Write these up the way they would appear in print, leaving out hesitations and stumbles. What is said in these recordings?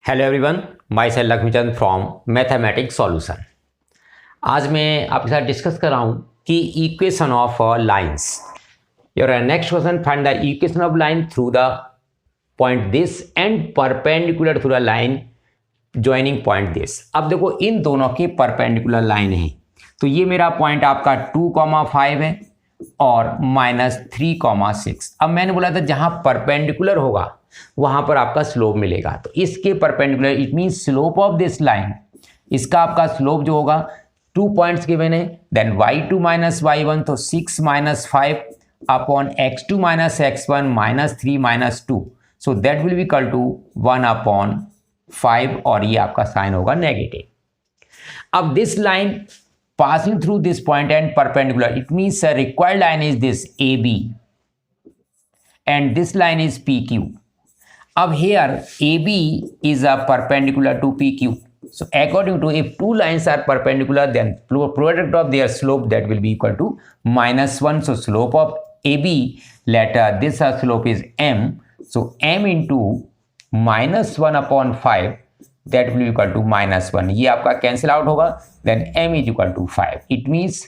Hello everyone, my self Laxmichand from mathematics solution. आज मैं आपके साथ डिस्कस कर रहा हूँ कि equation of lines. Your next question, find the equation of line through the point this and perpendicular through the line joining point this. अब देखो, इन दोनों के परपेंडिकुलर लाइन है, तो ये मेरा पॉइंट आपका 2,5 है और -3,6। अब मैंने बोला था जहां परपेंडिकुलर होगा वहां पर आपका स्लोप मिलेगा, तो इसके perpendicular it mean slope of this line, इसका आपका स्लोप जो होगा 2 पॉइंट्स गिवन है, देन y2 माइनस y1, तो 6 minus 5 upon x2 minus x1 minus 3 minus 2, so that will be equal to 1 upon 5, और ये आपका साइन होगा नेगेटिव। अब this line passing through this point and perpendicular, it means the required line is this AB and this line is PQ. अब here AB is a perpendicular to PQ, so according to, if two lines are perpendicular, then product of their slope that will be equal to -1. So slope of AB, let this slope is m, so m into -1 upon 5, that will be equal to -1. ये आपका cancel out होगा, then m is equal to 5. It means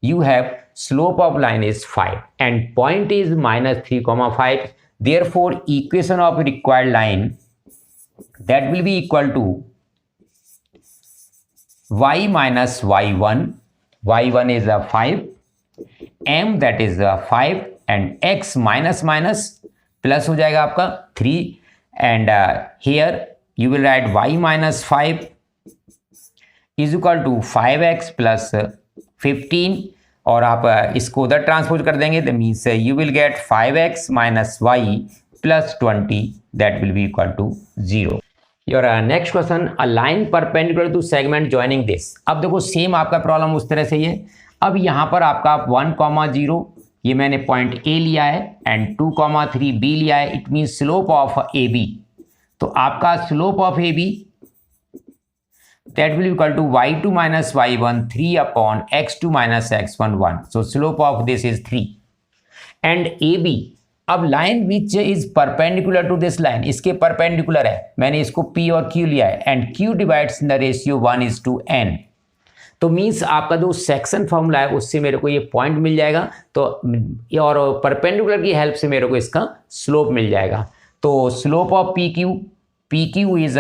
you have slope of line is 5 and point is -3,5. Therefore equation of required line that will be equal to y minus y1, y1 is 5, m that is 5, and x minus minus plus हो जाएगा आपका 3, and here you will write y minus 5 is equal to 5x plus 15, और आप इसको उधर transpose कर देंगे, that means you will gate 5x minus y plus 20, that will be equal to 0. Your next question, a line perpendicular to segment joining this. अब देखो same आपका problem उस तरह से ही है। अब यहाँ पर आपका 1,0 ये मैंने पॉइंट A लिया है एंड 2,3 B लिया है, it means slope of AB, तो आपका slope of AB that will be equal to y2 minus y1 3 upon x2 minus x1 1, so slope of this is 3 and AB। अब line which is perpendicular to this line, इसके perpendicular है, मैंने इसको P और Q लिया है and Q divides in the ratio 1:n, तो means आपका जो सेक्शन फॉर्मूला है उससे मेरे को ये पॉइंट मिल जाएगा, तो और परपेंडिकुलर की हेल्प से मेरे को इसका स्लोप मिल जाएगा। तो slope of PQ is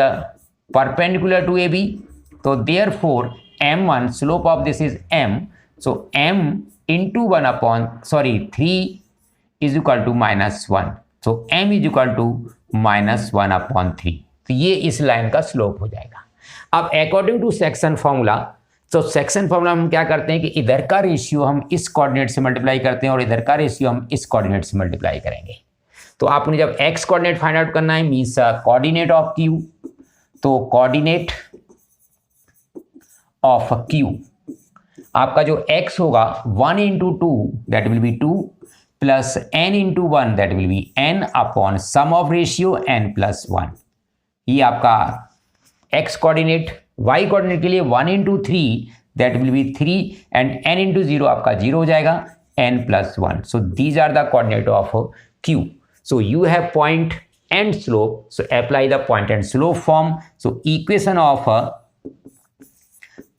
perpendicular to AB, so therefore m1, slope of this is m, so m into 3 is equal to -1, so m is equal to -1 upon 3, तो ये इस लाइन का स्लोप हो जाएगा। अब अकॉर्डिंग टू सेक्शन फॉर्मूला, तो section formula हम क्या करते हैं कि इधर का रेशियो हम इस कोऑर्डिनेट से मल्टीप्लाई करते हैं और इधर का रेशियो हम इस कोऑर्डिनेट से मल्टीप्लाई करेंगे। तो आपने जब x कोऑर्डिनेट फाइंड आउट करना है, मीन्स कोऑर्डिनेट ऑफ Q, तो कोऑर्डिनेट ऑफ Q आपका जो x होगा 1 into 2 that will be 2 plus n into 1 that will be n upon sum of ratio n plus 1। ये आपका x कोऑर्डिनेट, y कोऑर्डिनेट के लिए 1 into 3 that will B 3 and n into 0 आपका 0 हो जाएगा, n plus 1, so these are the coordinate of Q. So you have point and slope, so apply the point and slope form, so equation of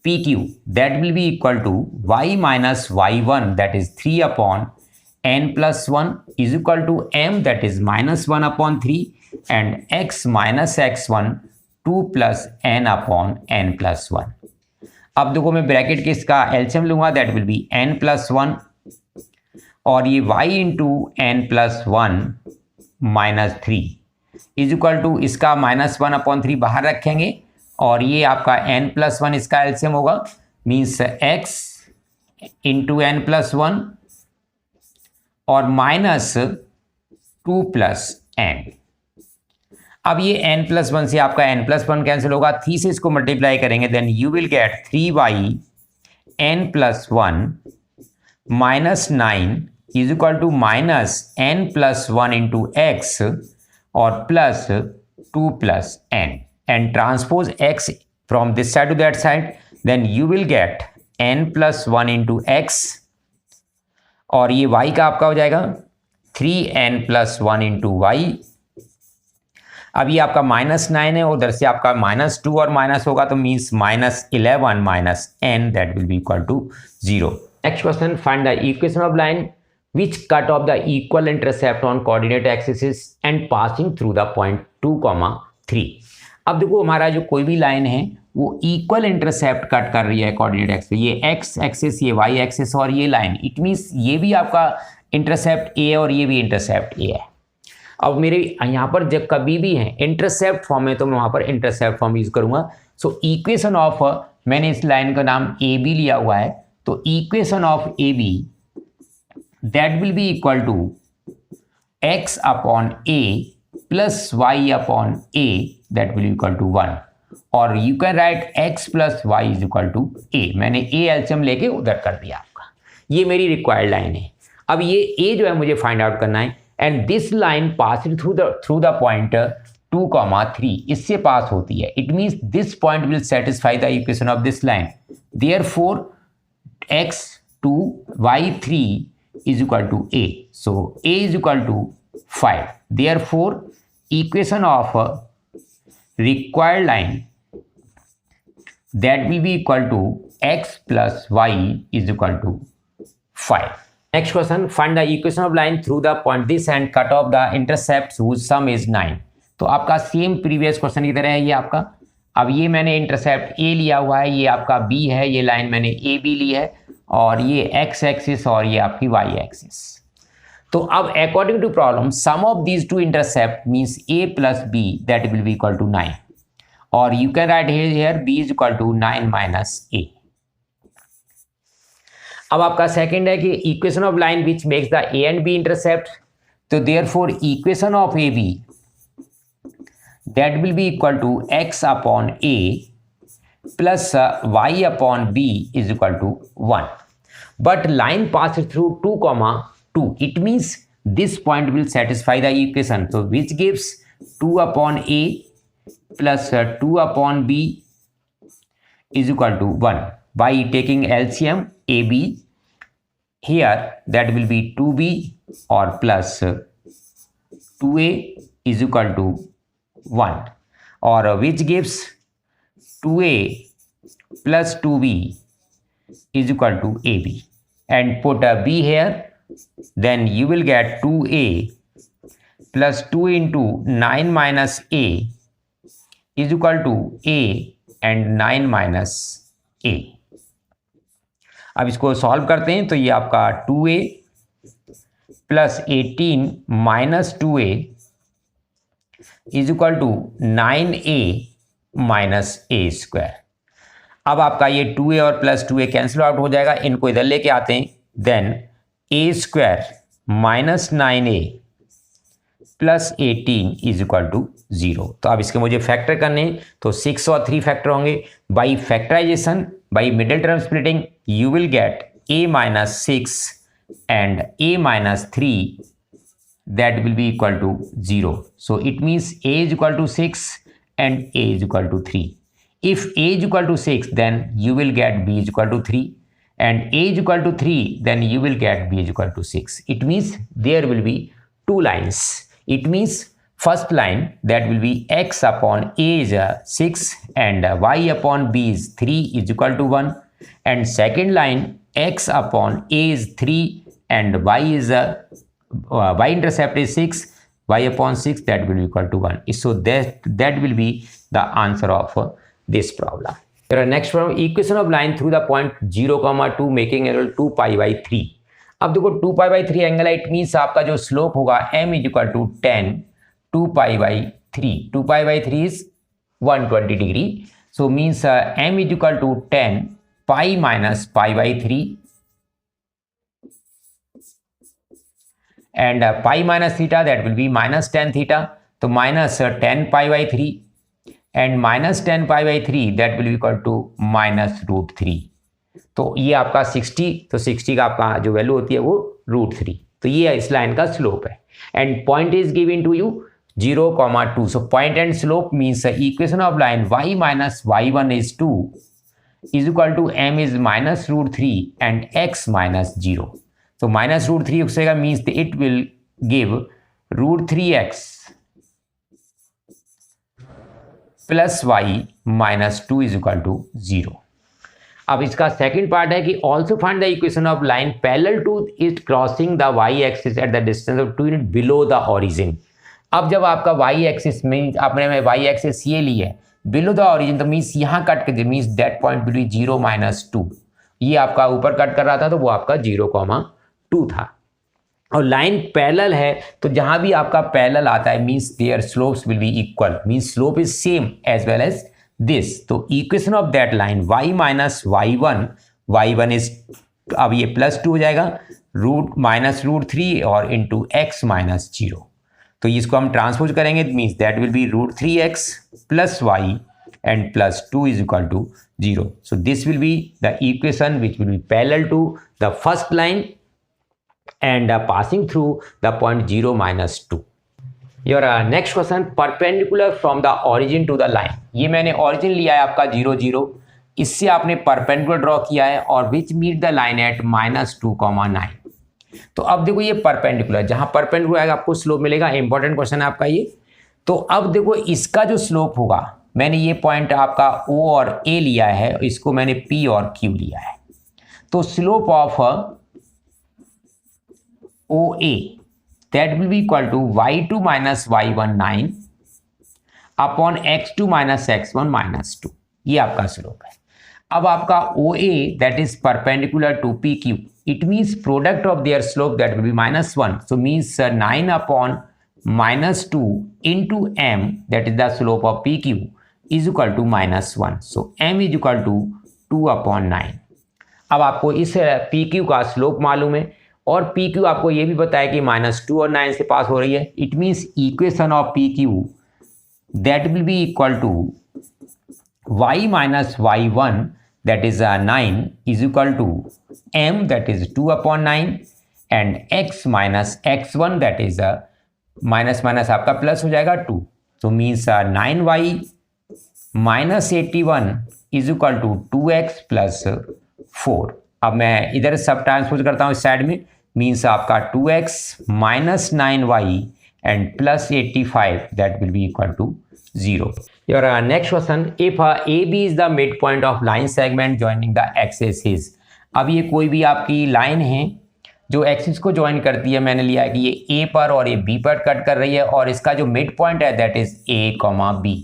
PQ that will be equal to y minus y1 that is 3 upon n plus 1 is equal to m that is -1 upon 3 and x minus x1 2 plus n upon n plus 1। अब देखो मैं bracket के इसका LCM लूंगा, that will be n plus 1 और ये y into n plus 1 -3 is equal to इसका -1 upon 3 बाहर रखेंगे और ये आपका n plus 1 इसका एलसीएम होगा, means x into n plus 1 और -2 plus n। अब ये n plus 1 से आपका n plus 1 कैंसिल होगा, 3 से इसको मल्टीप्लाई करेंगे, then you will get 3y n plus 1 -9 is equal to -n plus 1 into x और plus 2 plus n, and transpose x from this side to that side, then you will get n plus 1 into x और ये y का आपका हो जाएगा 3n plus 1 into y। अब ये आपका -9 है, उधर से आपका -2 और माइनस होगा तो means -11 minus n, that will be equal to 0. Next question, find the equation of line which cut off the equal intercept on coordinate axis and passing through the point 2, 3. अब देखो हमारा जो कोई भी लाइन है वो इक्वल इंटरसेप्ट कट कर रही है कोऑर्डिनेट एक्सिस, ये एक्स एक्सिस, ये वाई एक्सिस और ये लाइन. इट मीन्स ये भी आपका इंटरसेप्ट ए और ये भी इंटरसेप्ट ए है. अब मेरे यहाँ पर जब कभी भी है इंटरसेप्ट फॉर्म है तो मैं वहाँ पर इंटरसेप्ट फॉर्म यूज करूँगा. सो इक्वेशन ऑफ, मैंने इस लाइन का नाम ए बी लिया हुआ है, तो equation of A B that will be equal to x upon a plus y upon a, that will be equal to 1, और you can write x plus y is equal to a. मैंने a LCM लेके उधर कर दिया आपका. ये मेरी required line है. अब ये a जो है मुझे फाइंड आउट करना है, and this line pass through the point 2, 3, इससे पास होती है. It means this point will satisfy the equation of this line. Therefore x 2 y 3 is equal to a. So a is equal to 5. Therefore equation of required line, that will be equal to x plus y is equal to 5. Next question, find the equation of line through the point this and cut off the intercepts whose sum is 9. तो आपका same previous question की तरह है ये आपका. अब ये मैंने इंटरसेप्ट ए लिया हुआ है, ये आपका बी है, ये लाइन मैंने ए बी ली है, और ये एक्स एक्सिस और ये आपकी वाई एक्सिस. तो अब according to problem sum of these two intercept means a plus b, that will be equal to 9, और you can write here b is equal to 9 minus a. अब आपका second है कि equation of line which makes the a and b intercept. तो therefore equation of A b, that will be equal to x upon a plus y upon b is equal to 1. But line passes through 2, 2. It means this point will satisfy the equation. So which gives 2 upon a plus 2 upon b is equal to 1. By taking LCM ab here, that will be 2b or plus 2a is equal to 1, or which gives 2a plus 2b is equal to ab, and put a b here, then you will get 2a plus 2 into 9 minus a is equal to a and 9 minus a. अब इसको solve करते हैं तो ये आपका 2a plus 18 minus 2a is equal to 9a minus A square. अब आपका ये 2a और प्लस 2a कैंसिल आउट हो जाएगा, इनको इधर लेके आते हैं. Then a square minus 9a plus 18 is equal to 0. तो अब इसके मुझे फैक्टर करने हैं, तो 6 और 3 फैक्टर होंगे. By factorization, by middle term splitting, you will get a minus 6 and a minus 3, that will be equal to 0. So it means a is equal to 6 and a is equal to 3. If a is equal to 6, then you will get b is equal to 3, and a is equal to 3, then you will get b is equal to 6. It means there will be two lines. It means first line, that will be x upon a is 6 and y upon b is 3 is equal to 1, and second line, x upon a is 3 and y is y intercept is 6, y upon 6, that will be equal to 1. So that will be the answer of this problem. Here next problem, equation of line through the point 0, 2 making angle 2 pi by 3. अब देखो 2 pi by 3 angle है, it means आपका जो slope होगा m is equal to 10 2 pi by 3. 2 pi by 3 is 120 degree. So means m is equal to 10 pi minus pi by 3, and pi minus theta, that will be minus 10 theta. तो minus 10 pi by 3 and minus 10 pi by 3, that will be equal to minus root 3. तो ये आपका 60, तो 60 का आपका जो value होती है वो रूट 3. तो ये इस लाइन का स्लोप है, and point is given to you 0, 2. So point and slope means equation of line y minus y1 is 2 is equal to m is minus root 3 and x minus 0. So minus root 3 means it will give root 3x plus y minus 2 is equal to 0। अब इसका second part है कि also find the equation of line parallel to it crossing the y axis at the distance of 2 unit below the origin. अब जब आपका y axis mean आपने y axis ये ली है बिलो द ओरिजिन, तो मीन्स यहाँ कट कर means that point between 0 minus 2, ये आपका ऊपर कट कर रहा था तो वो आपका 0,2 था। और लाइन पैरेलल है तो जहाँ भी आपका पैरेलल आता है means their slopes will be equal, means slope is same as well as this. तो equation of that line y minus y1 is, अब ये प्लस 2 हो जाएगा रूट माइनस √3 और इंटू x माइनस 0। तो इसको हम ट्रांसपोज करेंगे means that will be √3x plus y and plus 2 is equal to 0। So this will be the equation which will be parallel to the first line and passing through the point 0 minus 2. Your next question, perpendicular from the origin to the line. ये मैंने origin लिया है आपका 0 0, इससे आपने perpendicular draw किया है और which meet the line at -2,9। तो अब देखो ये perpendicular, जहाँ perpendicular आएगा आपको स्लोप मिलेगा, इंपॉर्टेंट क्वेश्चन है आपका ये। तो अब देखो इसका जो स्लोप होगा, मैंने ये पॉइंट आपका O और A लिया है, इसको मैंने P और Q लिया है। तो slope of OA that will be equal to y2 minus y1 9 upon x2 minus x1 minus 2, ये आपका स्लोप है। अब आपका OA that is perpendicular to PQ, it means product of their slope that will be -1, so means 9 upon -2 into m, that is the slope of PQ, is equal to -1, so m is equal to 2 upon 9। अब आपको इस PQ का slope मालूम है और PQ आपको ये भी पता है कि -2 और 9 से पास हो रही है। It means equation of PQ that will be equal to y minus y1 that is 9 is equal to m that is 2 upon 9 and x minus x1 that is minus minus आपका प्लस हो जाएगा 2, तो मीन्स 9y minus 81 is equal to 2x plus 4। अब मैं इधर सब transpose करता हूँ इस साइड में, मीन्स आपका 2x minus 9y and plus 85 that will be equal to 0। Your next question, if AB is the mid point of line segment joining the axis. अब ये कोई भी आपकी लाइन है जो एक्सिस को ज्वाइन करती है, मैंने लिया है कि ये A पर और ये B पर कट कर रही है और इसका जो मिड पॉइंट है that is A, B।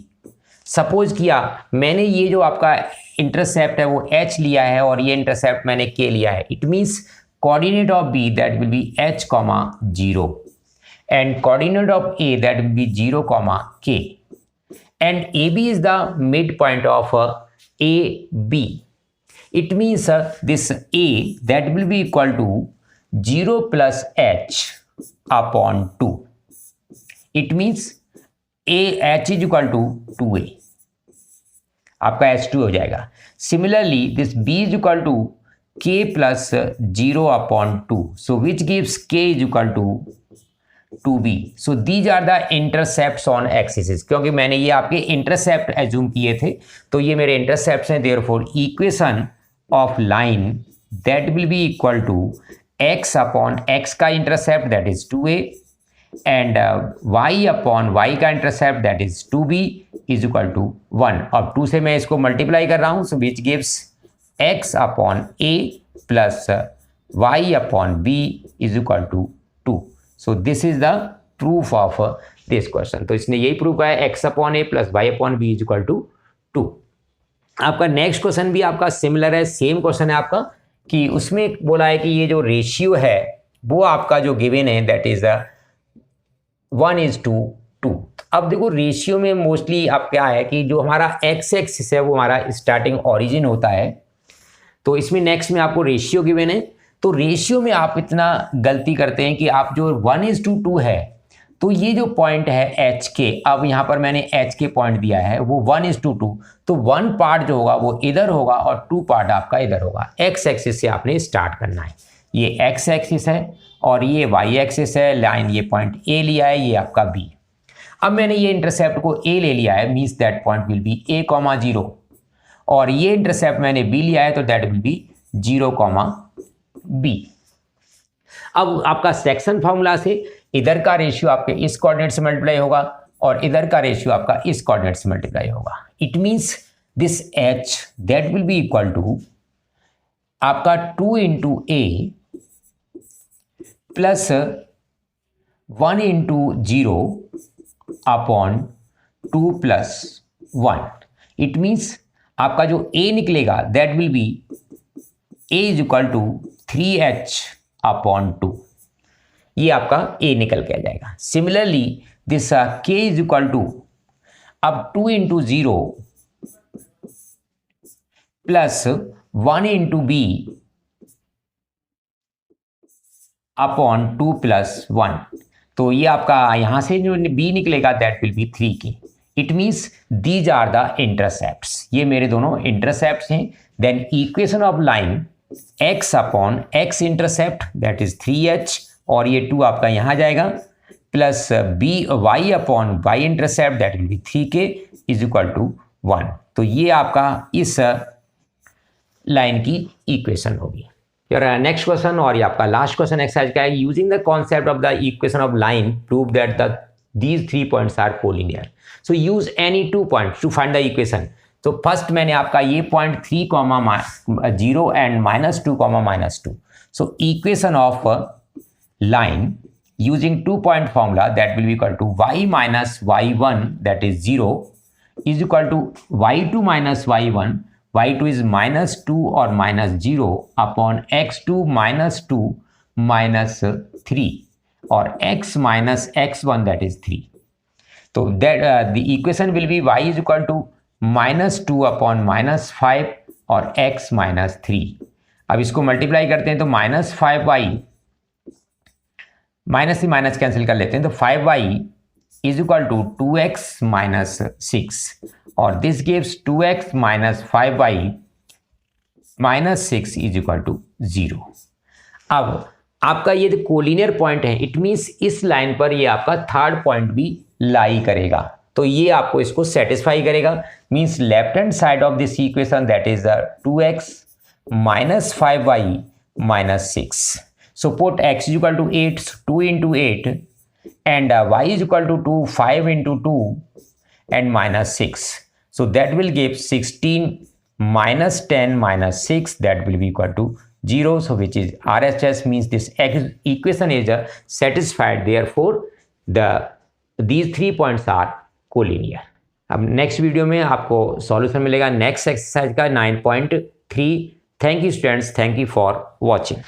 Suppose किया मैंने ये जो आपका इंटरसेप्ट है वो h लिया है और ये इंटरसेप्ट मैंने k लिया है। It means coordinate of b that will be h, 0 and coordinate of a that will be 0, k and ab is the mid point of AB। It means this a that will be equal to 0 plus h upon 2। It means h is equal to 2a, आपका H2 हो जाएगा। Similarly this B is equal to k plus 0 upon 2, so which gives k is equal to 2b। So these are the intercepts on axis, क्योंकि मैंने ये आपके intercept assume किए थे तो ये मेरे इंटरसेप्ट्स हैं। Therefore equation of line that will be equal to x upon x का intercept that is 2a and y upon y का intercept that is 2b is equal to 1। और 2 से मैं इसको मल्टीप्लाई कर रहा हूँ, so which gives x upon a plus y upon b is equal to 2। So this is the proof of this question. तो इसने यही प्रूफ किया है x upon a plus y upon b is equal to 2। आपका next question भी आपका similar है, same question है आपका, कि उसमें बोला है कि ये जो रेशियो है वो आपका जो गिवन है दैट इज 1:2। अब देखो रेशियो में मोस्टली अब क्या है कि जो हमारा x एक्सिस है वो हमारा स्टार्टिंग ओरिजिन होता है, तो इसमें नेक्स्ट में आपको रेशियो गिवन है। तो रेशियो में आप इतना गलती करते हैं कि आप जो 1:2 है तो ये जो पॉइंट है एच के, अब यहाँ पर मैंने एच के पॉइंट दिया है वो 1:2, तो 1 पार्ट जो होगा वो इधर होगा और 2 पार्ट आपका इधर होगा। एक्स एक्सिस से आपने स्टार्ट करना है, ये एक्स एक्सिस है और ये वाई एक्सिस है, लाइन ये पॉइंट ए लिया है, ये आपका बी। अब मैंने ये इंटरसेप्ट को ए ले लिया है, means that point will be a, 0 और ये इंटरसेप्ट मैंने बी लिया है तो दैट विल बी 0, b। अब आपका सेक्शन फार्मूला से इधर का रेशियो आपके इस कोऑर्डिनेट से मल्टीप्लाई होगा और इधर का रेशियो आपका इस कोऑर्डिनेट से मल्टीप्लाई होगा। It means this h that will be equal to आपका 2 into a plus 1 into 0 upon 2 plus 1। It means आपका जो a निकलेगा that will be a is equal to 3h upon 2। ये आपका a निकल के आ जाएगा। Similarly this k is equal to अब 2 into 0 plus 1 into b upon 2 plus 1। तो ये आपका यहां से जो b निकलेगा that will be 3k। It means these are the intercepts, ये मेरे दोनों इंटरसेप्ट्स हैं। Then equation of line x upon x intercept that is 3h और ये 2 आपका यहाँ जाएगा plus y upon y intercept that will be 3k is equal to 1। तो ये आपका इस लाइन की इक्वेशन होगी। योर नेक्स्ट क्वेश्चन और ये आपका लास्ट क्वेश्चन एक्सरसाइज का है। Using the concept of the equation of line prove that these 3 points are collinear. So use any 2 points to find the equation. तो फर्स्ट मैंने आपका ये point 3, 0 and -2, -2. So equation of line using 2 point formula that will be equal to y minus y1 that is 0 is equal to y2 minus y1. y2 is -2 or -0 upon x2 -2 -3 or x minus x1 that is 3. So that the equation will be y is equal to -2 upon -5 और x -3. अब इसको multiply करते हैं तो -5y minus से minus cancel कर लेते हैं तो 5y is equal to 2x minus 6 और this gives 2x minus 5y minus 6 is equal to 0। अब आपका ये जो कोलिनियर पॉइंट है इट मीन्स इस लाइन पर ये आपका थर्ड पॉइंट भी लाई करेगा, तो ये आपको इसको सेटिस्फाई करेगा। Means left hand side of this equation that is 2x minus 5y minus 6. So put x is equal to 8, 2 into 8 and y is equal to 2, 5 into 2 and minus 6. So that will give 16 minus 10 minus 6 that will be equal to 0. So which is RHS means this equation is satisfied. Therefore these 3 points are collinear. अब next video में आपको solution मिलेगा next exercise का 9.3। Thank you students, thank you for watching.